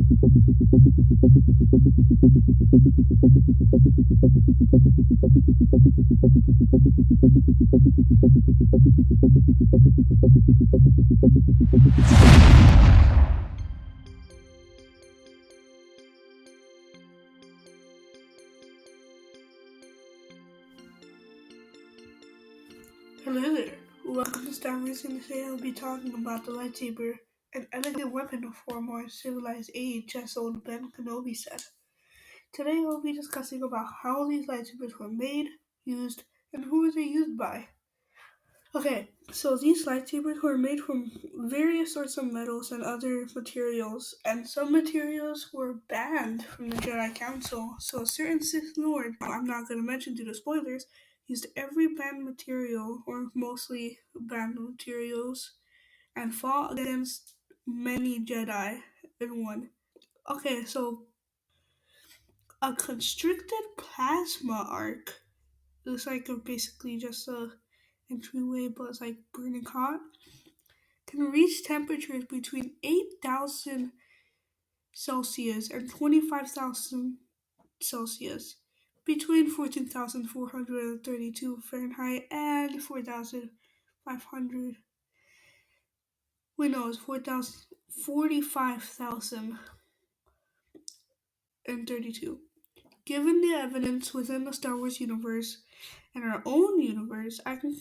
Hello there. Welcome to Star Wars, and today I'll be talking about the lightsaber, an elegant weapon for a more civilized age, as old Ben Kenobi said. Today I'll be discussing about how these lightsabers were made, used, and who were they used by. Okay, so these lightsabers were made from various sorts of metals and other materials, and some materials were banned from the Jedi Council. So a certain Sith Lord, who I'm not going to mention due to spoilers, used every banned material, or mostly banned materials, and fought against many Jedi in one. Okay, so a constricted plasma arc looks like basically just a entryway, but it's like burning hot can reach temperatures between 8,000 Celsius and 25,000 Celsius, between 14,432 Fahrenheit and 4,500. Wait, no, it's 4,000, 45,032. Given the evidence within the Star Wars universe and our own universe, I can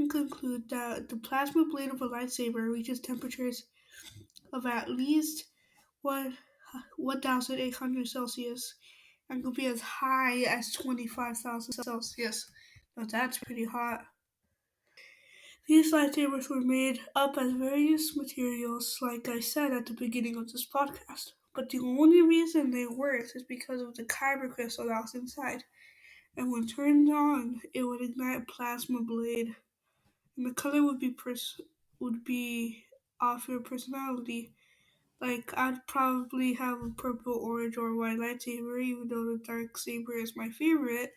conclude that the plasma blade of a lightsaber reaches temperatures of at least one 1,800 Celsius and could be as high as 25,000 Celsius. Now that's pretty hot. These lightsabers were made up as various materials, like I said at the beginning of this podcast. But the only reason they worked is because of the kyber crystal that was inside. And when turned on, it would ignite a plasma blade, and the color would be off your personality. Like, I'd probably have a purple, orange, or white lightsaber, even though the dark saber is my favorite.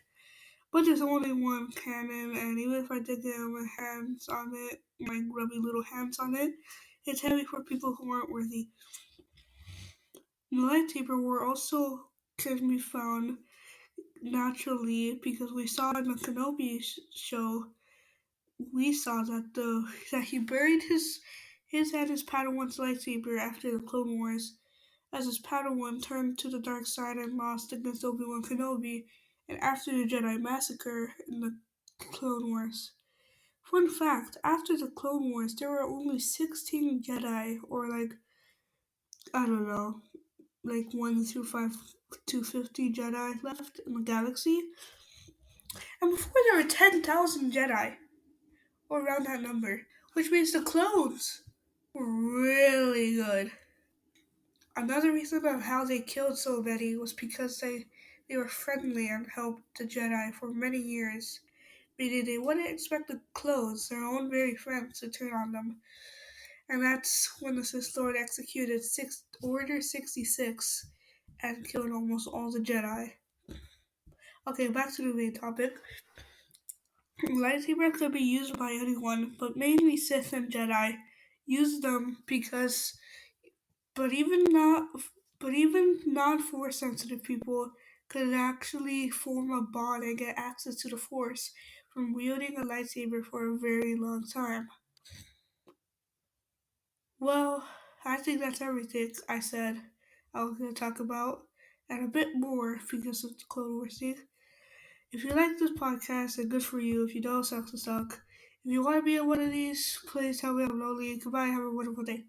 But there's only one cannon, and even if I did get my hands on it, my grubby little hands on it, it's heavy for people who aren't worthy. The lightsaber were also can be found naturally because we saw in the Kenobi show. We saw that he buried his and his Padawan's lightsaber after the Clone Wars, as his Padawan turned to the dark side and lost against Obi-Wan Kenobi, and after the Jedi Massacre in the Clone Wars. Fun fact, after the Clone Wars, there were only 16 Jedi, or like, I don't know, like 1 through 5 to 50 Jedi left in the galaxy. And before there were 10,000 Jedi, or around that number, which means the clones were really good. Another reason of how they killed so many was because they were friendly and helped the Jedi for many years, meaning they wouldn't expect the clones, their own very friends, to turn on them. And that's when the Sith Lord executed Order 66 and killed almost all the Jedi. Okay, back to the main topic. Lightsaber could be used by anyone, but mainly Sith and Jedi use them because but even not but even non-force sensitive people could actually form a bond and get access to the force from wielding a lightsaber for a very long time. Well, I think that's everything I said I was going to talk about, and a bit more because of the Clone Wars thing. If you like this podcast, then good for you. If you don't, sucks to suck. If you want to be on one of these, please tell me I'm lonely. Goodbye. Have a wonderful day.